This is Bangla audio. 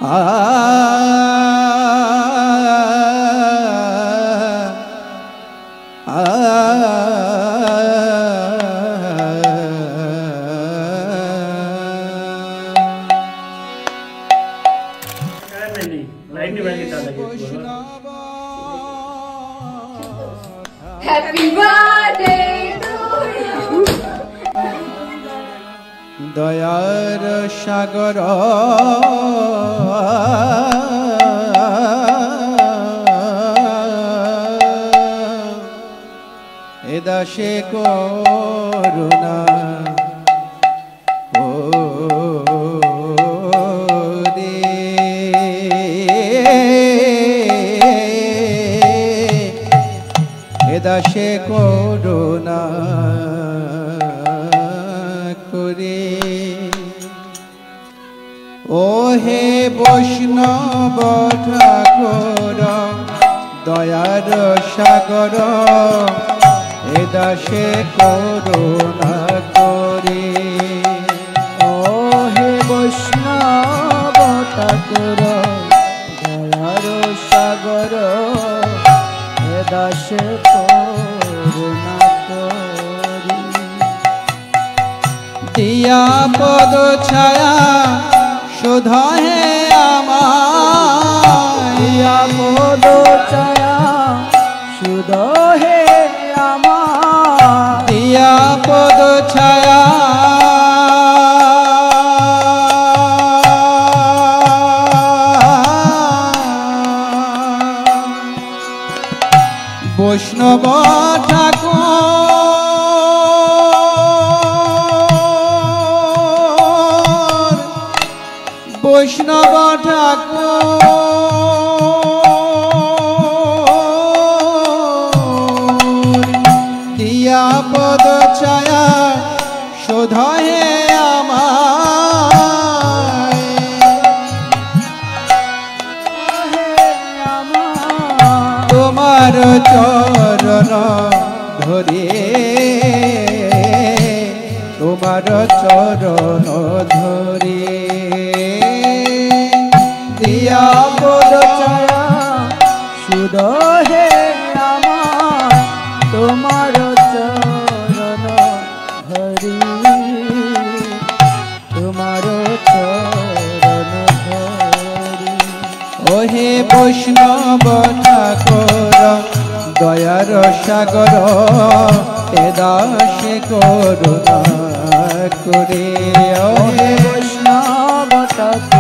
Happy birthday to you. দয়ার সাগর এ দাসে করুণা দাসে করুণা করে ও হে বৈষ্ণব ঠাকুর দয়ার সাগর এ দাসে করুণা করে ও হে বৈষ্ণব ঠাকুর দয়ার সাগর দাস করুণা করি দিয়া পদ ছায়া শোধা হে আমার দিয়া পদ ছায়া শুধো হে আমার দিয়া পদ ছায়া বৈষ্ণব ঠাকুর বৈষ্ণব ঠাকুর দিয়া পদ ছায়া শোধা হে তোমার চরণ ধরে তোমার চরণ ধরে দিয়া পদ ছায়া শুধো হে আমার তোমার চরণ ধরি তোমার চরণ ধরি ও হে বৈষ্ণব ঠাকুর দয়ার সাগর এ দাসে করুণা করে ও হে বৈষ্ণব ঠাকুর